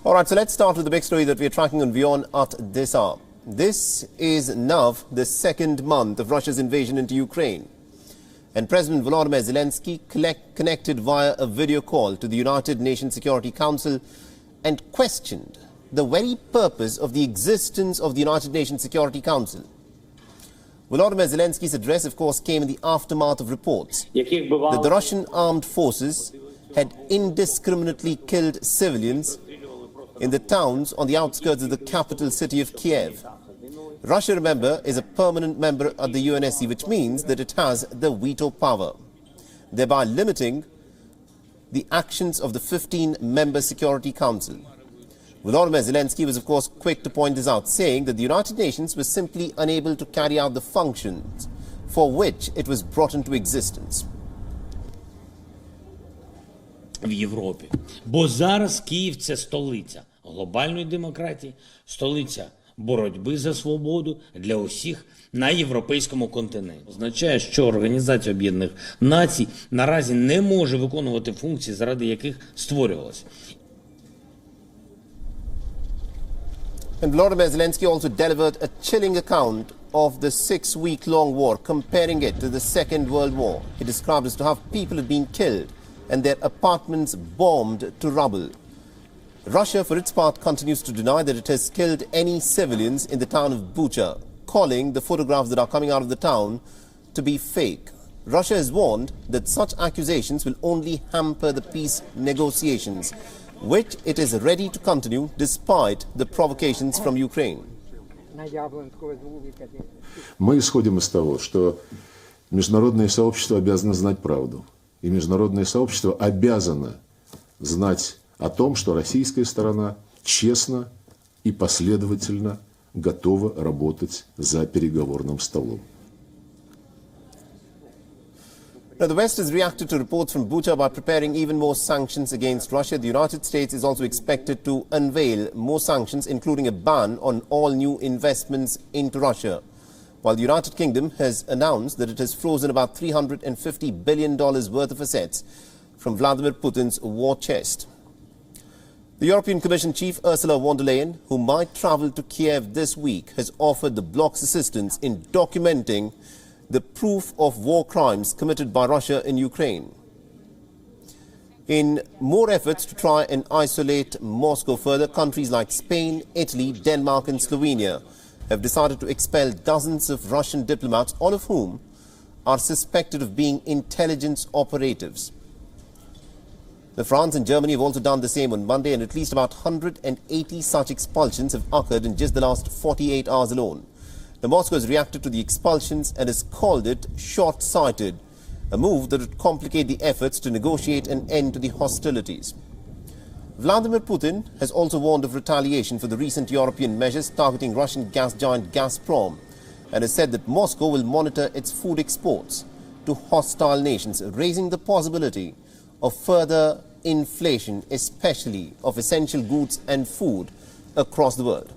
All right, so let's start with the big story that we're tracking on WION at this hour. This is now the second month of Russia's invasion into Ukraine. And President Volodymyr Zelensky connected via a video call to the United Nations Security Council and questioned the very purpose of the existence of the United Nations Security Council. Volodymyr Zelensky's address, of course, came in the aftermath of reports that the Russian armed forces had indiscriminately killed civilians in the towns on the outskirts of the capital city of Kiev. Russia, remember, is a permanent member of the UNSC, which means that it has the veto power, thereby limiting the actions of the 15-member Security Council. Volodymyr Zelensky was, of course, quick to point this out, saying that the United Nations was simply unable to carry out the functions for which it was brought into existence. В Європі. Бо зараз Київ – це столиця глобальної демократії, столиця боротьби за свободу для усіх на європейському континенті. Означає, що Організація Об'єднаних Націй наразі не може виконувати функції, заради яких створювалася. And Volodymyr Zelensky also delivered a chilling account of the 6-week-long war, comparing it to the Second World War. He described it as to how people had been killed and their apartments bombed to rubble. Russia, for its part, continues to deny that it has killed any civilians in the town of Bucha, calling the photographs that are coming out of the town to be fake. Russia has warned that such accusations will only hamper the peace negotiations, which it is ready to continue despite the provocations from Ukraine. Мы исходим из того, что международное сообщество обязано знать правду. И международное сообщество обязано знать о том, что российская сторона честно и последовательно готова работать за переговорным столом. Now, the West has reacted to reports from Bucha by preparing even more sanctions against Russia. The United States is also expected to unveil more sanctions, including a ban on all new investments into Russia, while the United Kingdom has announced that it has frozen about $350 billion worth of assets from Vladimir Putin's war chest. The European Commission chief Ursula von der Leyen, who might travel to Kiev this week, has offered the bloc's assistance in documenting the proof of war crimes committed by Russia in Ukraine. In more efforts to try and isolate Moscow further, countries like Spain, Italy, Denmark and Slovenia have decided to expel dozens of Russian diplomats, all of whom are suspected of being intelligence operatives. France and Germany have also done the same on Monday, and at least about 180 such expulsions have occurred in just the last 48 hours alone. Now, Moscow has reacted to the expulsions and has called it short-sighted, a move that would complicate the efforts to negotiate an end to the hostilities. Vladimir Putin has also warned of retaliation for the recent European measures targeting Russian gas giant Gazprom, and has said that Moscow will monitor its food exports to hostile nations, raising the possibility of further inflation, especially of essential goods and food across the world.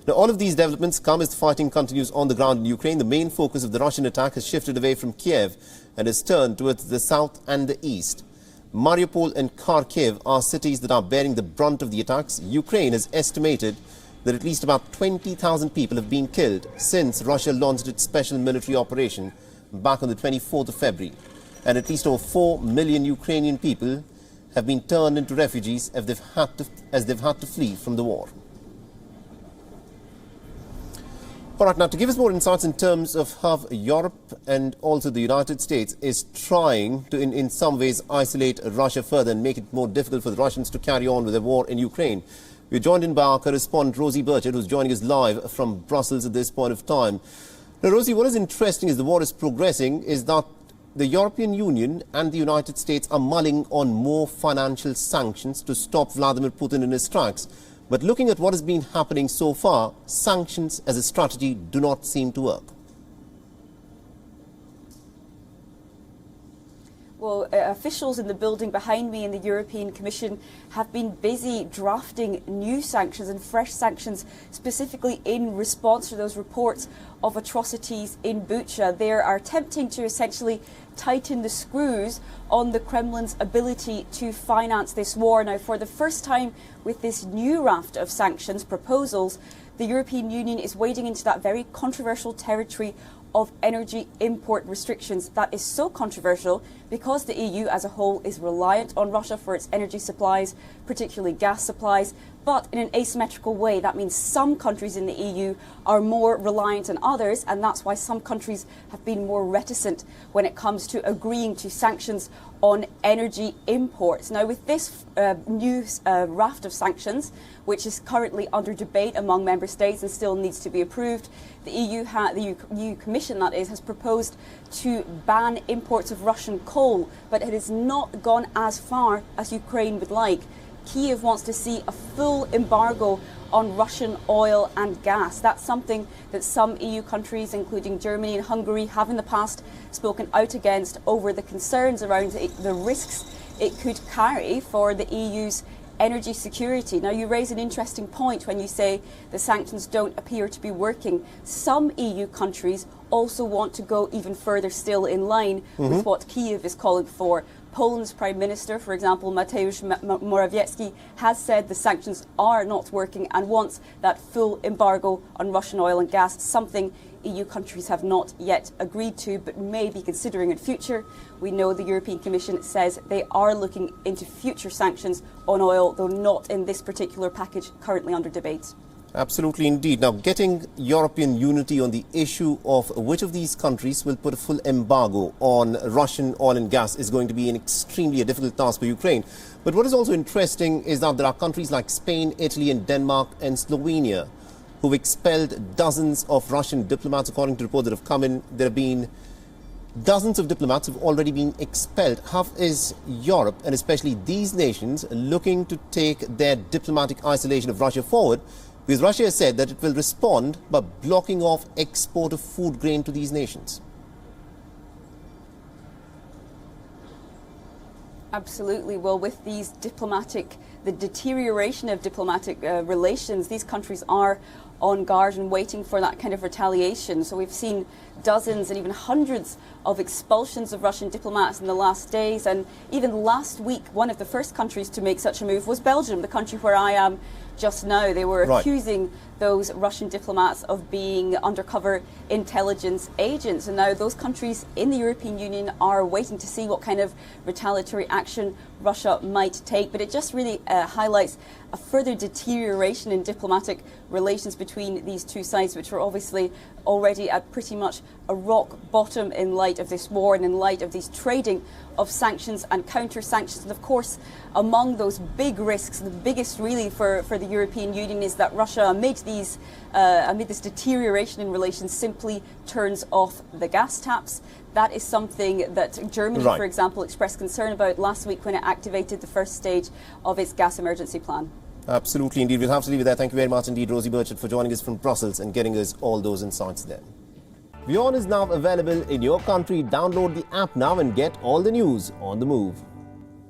Now, all of these developments come as the fighting continues on the ground in Ukraine. The main focus of the Russian attack has shifted away from Kiev and has turned towards the south and the east. Mariupol and Kharkiv are cities that are bearing the brunt of the attacks. Ukraine has estimated that at least about 20,000 people have been killed since Russia launched its special military operation back on the 24th of February. And at least over 4 million Ukrainian people have been turned into refugees as they've had to flee from the war. All right, now to give us more insights in terms of how Europe and also the United States is trying to in some ways isolate Russia further and make it more difficult for the Russians to carry on with their war in Ukraine. We're joined in by our correspondent Rosie Burchett, who's joining us live from Brussels at this point of time. Now, Rosie, what is interesting as the war is progressing is that the European Union and the United States are mulling on more financial sanctions to stop Vladimir Putin in his tracks. But looking at what has been happening so far, sanctions as a strategy do not seem to work. Well, officials in the building behind me in the European Commission have been busy drafting new sanctions and fresh sanctions specifically in response to those reports of atrocities in Bucha. They are attempting to essentially tighten the screws on the Kremlin's ability to finance this war. Now, for the first time with this new raft of sanctions proposals, the European Union is wading into that very controversial territory of energy import restrictions. That is so controversial because the EU as a whole is reliant on Russia for its energy supplies, particularly gas supplies, but in an asymmetrical way. That means some countries in the EU are more reliant than others, and that's why some countries have been more reticent when it comes to agreeing to sanctions on energy imports. Now, with this new raft of sanctions, which is currently under debate among member states and still needs to be approved, the EU Commission, that is, has proposed to ban imports of Russian coal, but it has not gone as far as Ukraine would like. Kyiv wants to see a full embargo on Russian oil and gas. That's something that some EU countries, including Germany and Hungary, have in the past spoken out against over the concerns around the risks it could carry for the EU's energy security. Now, you raise an interesting point when you say the sanctions don't appear to be working. Some EU countries also want to go even further still in line with what Kyiv is calling for. Poland's Prime Minister, for example, Mateusz Morawiecki, has said the sanctions are not working and wants that full embargo on Russian oil and gas, something EU countries have not yet agreed to but may be considering in future. We know the European Commission says they are looking into future sanctions on oil, though not in this particular package currently under debate. Absolutely indeed. Now, getting European unity on the issue of which of these countries will put a full embargo on Russian oil and gas is going to be an extremely difficult task for Ukraine. But what is also interesting is that there are countries like Spain, Italy and Denmark and Slovenia who've expelled dozens of Russian diplomats. According to reports that have come in, there have been dozens of diplomats who have already been expelled. How is Europe, and especially these nations, looking to take their diplomatic isolation of Russia forward? Because Russia has said that it will respond by blocking off export of food grain to these nations. Absolutely. Well, with these the deterioration of diplomatic relations, these countries are on guard and waiting for that kind of retaliation. So we've seen dozens and even hundreds of expulsions of Russian diplomats in the last days. And even last week, one of the first countries to make such a move was Belgium, the country where I am just now. They were accusing those Russian diplomats of being undercover intelligence agents. And now those countries in the European Union are waiting to see what kind of retaliatory action Russia might take. But it just really highlights a further deterioration in diplomatic relations between these two sides, which are obviously already at pretty much a rock bottom in light of this war and in light of these trading of sanctions and counter-sanctions. And of course, among those big risks, the biggest really for the European Union is that Russia, amid this deterioration in relations, simply turns off the gas taps. That is something that Germany, for example, expressed concern about last week when it activated the first stage of its gas emergency plan. Absolutely indeed. We'll have to leave it there. Thank you very much indeed, Rosie Burchett, for joining us from Brussels and getting us all those insights there. WION is now available in your country. Download the app now and get all the news on the move.